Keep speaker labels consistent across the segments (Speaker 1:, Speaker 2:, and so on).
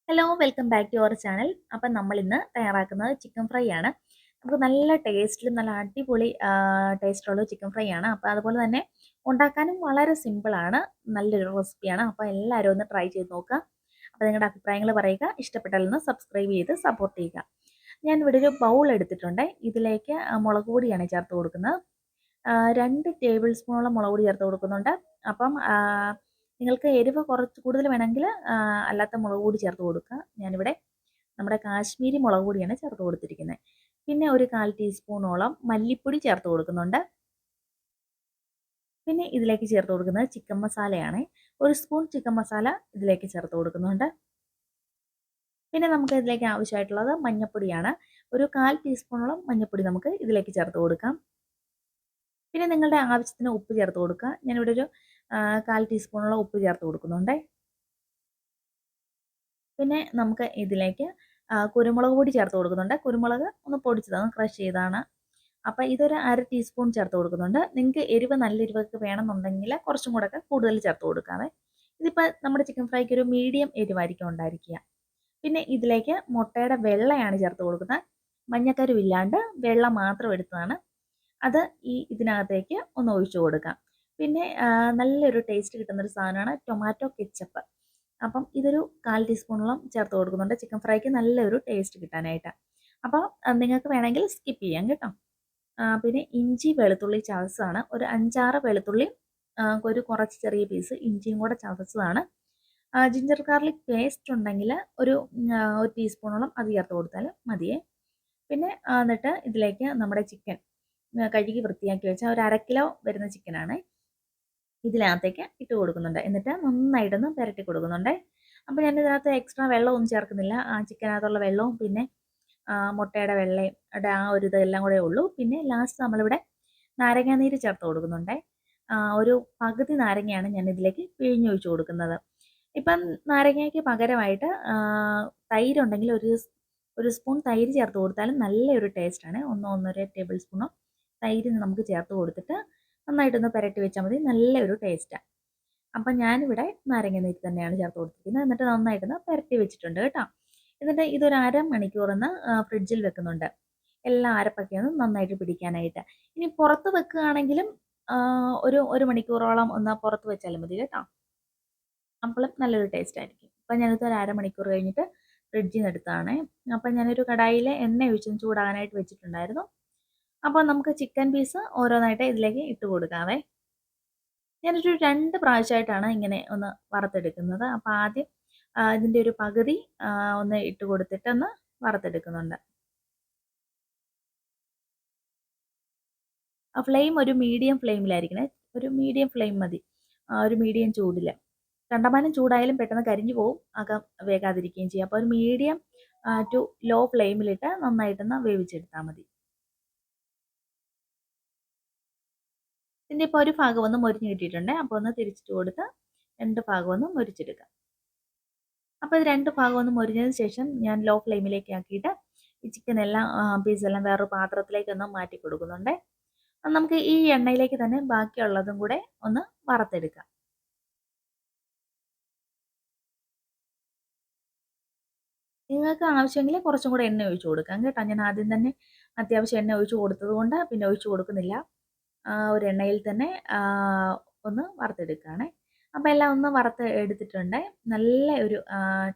Speaker 1: Hello welcome back to our channel. അപ്പം നമ്മൾ ഇന്ന് തയ്യാറാക്കുന്നത് ചിക്കൻ ഫ്രൈ ആണ്. നമുക്ക് നല്ല ടേസ്റ്റിലും നല്ല അടിപൊളി ടേസ്റ്റുള്ള ചിക്കൻ ഫ്രൈ ആണ്. അപ്പോൾ അതുപോലെ തന്നെ ഉണ്ടാക്കാനും വളരെ സിമ്പിളാണ്, നല്ലൊരു റെസിപ്പിയാണ്. അപ്പോൾ എല്ലാവരും ഒന്ന് ട്രൈ ചെയ്ത് നോക്കുക. അപ്പോൾ നിങ്ങളുടെ അഭിപ്രായങ്ങൾ പറയുക, ഇഷ്ടപ്പെട്ടാൽ ഒന്ന് സബ്സ്ക്രൈബ് ചെയ്ത് സപ്പോർട്ട് ചെയ്യുക. ഞാൻ ഇവിടെ ഒരു ബൗൾ എടുത്തിട്ടുണ്ട്. ഇതിലേക്ക് മുളക് പൊടിയാണ് ചേർത്ത് കൊടുക്കുന്നത്. 2 ടേബിൾ സ്പൂണോളം മുളക് പൊടി ചേർത്ത് കൊടുക്കുന്നുണ്ട്. അപ്പം നിങ്ങൾക്ക് എരിവ് കുറച്ച് കൂടുതൽ വേണമെങ്കിൽ അല്ലാത്ത മുളക് പൊടി ചേർത്ത് കൊടുക്കുക. ഞാനിവിടെ നമ്മുടെ കാശ്മീരി മുളക് പൊടിയാണ് ചേർത്ത് കൊടുത്തിരിക്കുന്നത്. പിന്നെ ഒരു 1/4 ടീസ്പൂണോളം മല്ലിപ്പൊടി ചേർത്ത് കൊടുക്കുന്നുണ്ട്. പിന്നെ ഇതിലേക്ക് ചേർത്ത് കൊടുക്കുന്നത് ചിക്കൻ മസാലയാണ്. 1 സ്പൂൺ ചിക്കൻ മസാല ഇതിലേക്ക് ചേർത്ത് കൊടുക്കുന്നുണ്ട്. പിന്നെ നമുക്ക് ഇതിലേക്ക് ആവശ്യമായിട്ടുള്ളത് മഞ്ഞൾപ്പൊടിയാണ്. ഒരു 1/4 ടീസ്പൂണോളം മഞ്ഞൾപ്പൊടി നമുക്ക് ഇതിലേക്ക് ചേർത്ത് കൊടുക്കാം. പിന്നെ നിങ്ങളുടെ ആവശ്യത്തിന് ഉപ്പ് ചേർത്ത് കൊടുക്കുക. ഞാനിവിടെ ഒരു 1/4 ടീസ്പൂണോളം ഉപ്പ് ചേർത്ത് കൊടുക്കുന്നുണ്ട്. പിന്നെ നമുക്ക് ഇതിലേക്ക് കുരുമുളക് പൊടി ചേർത്ത് കൊടുക്കുന്നുണ്ട്. കുരുമുളക് ഒന്ന് പൊടിച്ചതാണ്, ക്രഷ് ചെയ്താണ്. അപ്പോൾ ഇതൊരു 1/2 ടീസ്പൂൺ ചേർത്ത് കൊടുക്കുന്നുണ്ട്. നിങ്ങൾക്ക് എരിവ് നല്ല എരിവൊക്കെ വേണമെന്നുണ്ടെങ്കിൽ കുറച്ചും കൂടെ ഒക്കെ കൂടുതൽ ചേർത്ത് കൊടുക്കാവേ. ഇതിപ്പോൾ നമ്മുടെ ചിക്കൻ ഫ്രൈക്ക് ഒരു മീഡിയം എരിവായിരിക്കും ഉണ്ടായിരിക്കുക. പിന്നെ ഇതിലേക്ക് മുട്ടയുടെ വെള്ളയാണ് ചേർത്ത് കൊടുക്കുന്നത്. മഞ്ഞക്കരുവില്ലാണ്ട് വെള്ള മാത്രം എടുത്തതാണ്. അത് ഇതിനകത്തേക്ക് ഒന്ന് ഒഴിച്ചു കൊടുക്കാം. പിന്നെ നല്ലൊരു ടേസ്റ്റ് കിട്ടുന്നൊരു സാധനമാണ് ടൊമാറ്റോ കെച്ചപ്പ്. അപ്പം ഇതൊരു 1/4 ടീസ്പൂണോളം ചേർത്ത് കൊടുക്കുന്നുണ്ട് ചിക്കൻ ഫ്രൈക്ക് നല്ലൊരു ടേസ്റ്റ് കിട്ടാനായിട്ട്. അപ്പോൾ നിങ്ങൾക്ക് വേണമെങ്കിൽ സ്കിപ്പ് ചെയ്യാം കേട്ടോ. പിന്നെ ഇഞ്ചി വെളുത്തുള്ളി ചതച്ചതാണ്. ഒരു 5-6 വെളുത്തുള്ളി, ഒരു കുറച്ച് ചെറിയ പീസ് ഇഞ്ചിയും കൂടെ ചതച്ചതാണ്. ജിഞ്ചർ ഗാർലിക് പേസ്റ്റ് ഉണ്ടെങ്കിൽ ഒരു ടീസ്പൂണോളം അത് ചേർത്ത് കൊടുത്താൽ മതിയേ. പിന്നെ എന്നിട്ട് ഇതിലേക്ക് നമ്മുടെ ചിക്കൻ കഴുകി വൃത്തിയാക്കി വെച്ച ഒരു 1/2 കിലോ വരുന്ന ചിക്കനാണ് ഇതിനകത്തേക്ക് ഇട്ട് കൊടുക്കുന്നുണ്ട്. എന്നിട്ട് നന്നായിട്ടൊന്ന് പുരട്ടി കൊടുക്കുന്നുണ്ട്. അപ്പോൾ ഞാൻ ഇതിനകത്ത് എക്സ്ട്രാ വെള്ളമൊന്നും ചേർക്കുന്നില്ല. ആ ചിക്കനകത്തുള്ള വെള്ളവും പിന്നെ മുട്ടയുടെ വെള്ളയും ആ ഒരു ഇതെല്ലാം കൂടെ ഉള്ളൂ. പിന്നെ ലാസ്റ്റ് നമ്മളിവിടെ നാരങ്ങാനീര് ചേർത്ത് കൊടുക്കുന്നുണ്ട്. ഒരു പകുതി നാരങ്ങയാണ് ഞാൻ ഇതിലേക്ക് പിഴിഞ്ഞൊഴിച്ച് കൊടുക്കുന്നത്. ഇപ്പം നാരങ്ങയ്ക്ക് പകരമായിട്ട് തൈരുണ്ടെങ്കിൽ ഒരു സ്പൂൺ തൈര് ചേർത്ത് കൊടുത്താലും നല്ലൊരു ടേസ്റ്റാണ്. 1-1.5 ടേബിൾ സ്പൂണോ തൈര് നമുക്ക് ചേർത്ത് കൊടുത്തിട്ട് നന്നായിട്ടൊന്ന് പുരട്ടി വെച്ചാൽ മതി, നല്ലൊരു ടേസ്റ്റാണ്. അപ്പം ഞാനിവിടെ നാരങ്ങ നീര് തന്നെയാണ് ചേർത്ത് കൊടുത്തിരിക്കുന്നത്. എന്നിട്ട് നന്നായിട്ടൊന്ന് പുരട്ടി വെച്ചിട്ടുണ്ട് കേട്ടോ. എന്നിട്ട് ഇതൊരു 1/2 മണിക്കൂറൊന്ന് ഫ്രിഡ്ജിൽ വെക്കുന്നുണ്ട്, എല്ലാ അരപ്പൊക്കെ ഒന്ന് നന്നായിട്ട് പിടിക്കാനായിട്ട്. ഇനി പുറത്ത് വെക്കുകയാണെങ്കിലും ഒരു മണിക്കൂറോളം ഒന്ന് പുറത്ത് വെച്ചാലും മതി കേട്ടോ. അപ്പോഴും നല്ലൊരു ടേസ്റ്റ് ആയിരിക്കും. അപ്പം ഞാനിത് ഒരു 1/2 മണിക്കൂർ കഴിഞ്ഞിട്ട് ഫ്രിഡ്ജിൽ നിന്ന് എടുത്തതാണ്. അപ്പം ഞാനൊരു കടായിൽ എണ്ണ ഒഴിച്ച് ചൂടാകാനായിട്ട് വെച്ചിട്ടുണ്ടായിരുന്നു. അപ്പോൾ നമുക്ക് ചിക്കൻ പീസ് ഓരോന്നായിട്ട് ഇതിലേക്ക് ഇട്ട് കൊടുക്കാവേ. ഞാനൊരു 2 പ്രാവശ്യമായിട്ടാണ് ഇങ്ങനെ ഒന്ന് വറുത്തെടുക്കുന്നത്. അപ്പോൾ ആദ്യം ഇതിൻ്റെ ഒരു പകുതി ഒന്ന് ഇട്ട് കൊടുത്തിട്ടൊന്ന് വറുത്തെടുക്കുന്നുണ്ട്. ഫ്ലെയിം ഒരു മീഡിയം ഫ്ലെയിമിലായിരിക്കണേ. ഒരു മീഡിയം ഫ്ലെയിം മതി, ഒരു മീഡിയം ചൂടിൽ. കണ്ടമാനം ചൂടായാലും പെട്ടെന്ന് കരിഞ്ഞു പോവും, അകം വേകാതിരിക്കുകയും ചെയ്യും. അപ്പോൾ ഒരു മീഡിയം ടു ലോ ഫ്ലെയിമിലിട്ട് നന്നായിട്ടൊന്ന് വേവിച്ചെടുത്താൽ മതി. ഇതിൻ്റെ ഇപ്പോൾ ഒരു ഭാഗം ഒന്ന് മൊരിഞ്ഞ് കിട്ടിയിട്ടുണ്ട്. അപ്പോൾ ഒന്ന് തിരിച്ചിട്ട് കൊടുത്ത് 2 ഭാഗം ഒന്ന് മൊരിച്ചെടുക്കാം. അപ്പോൾ ഇത് 2 ഭാഗം ഒന്ന് മൊരിഞ്ഞതിന് ശേഷം ഞാൻ ലോ ഫ്ലെയിമിലേക്ക് ആക്കിയിട്ട് ഈ ചിക്കൻ എല്ലാം പീസെല്ലാം വേറൊരു പാത്രത്തിലേക്കൊന്ന് മാറ്റി കൊടുക്കുന്നുണ്ട്. നമുക്ക് ഈ എണ്ണയിലേക്ക് തന്നെ ബാക്കിയുള്ളതും കൂടെ ഒന്ന് വറുത്തെടുക്കാം. നിങ്ങൾക്ക് ആവശ്യമെങ്കിൽ കുറച്ചും കൂടെ എണ്ണ ഒഴിച്ച് കൊടുക്കാം കേട്ടോ. ഞാൻ ആദ്യം തന്നെ അത്യാവശ്യം എണ്ണ ഒഴിച്ച് കൊടുത്തത് കൊണ്ട് പിന്നെ ഒഴിച്ച് കൊടുക്കുന്നില്ല. ഒരു എണ്ണയിൽ തന്നെ ഒന്ന് വറുത്തെടുക്കുകയാണേ. അപ്പോൾ എല്ലാം ഒന്ന് വറുത്ത് എടുത്തിട്ടുണ്ട്. നല്ല ഒരു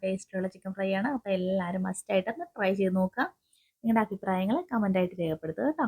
Speaker 1: ടേസ്റ്റുള്ള ചിക്കൻ ഫ്രൈ ആണ്. അപ്പോൾ എല്ലാവരും മസ്റ്റായിട്ടൊന്ന് ട്രൈ ചെയ്ത് നോക്കുക. നിങ്ങളുടെ അഭിപ്രായങ്ങൾ കമൻ്റായിട്ട് രേഖപ്പെടുത്തുക കേട്ടോ.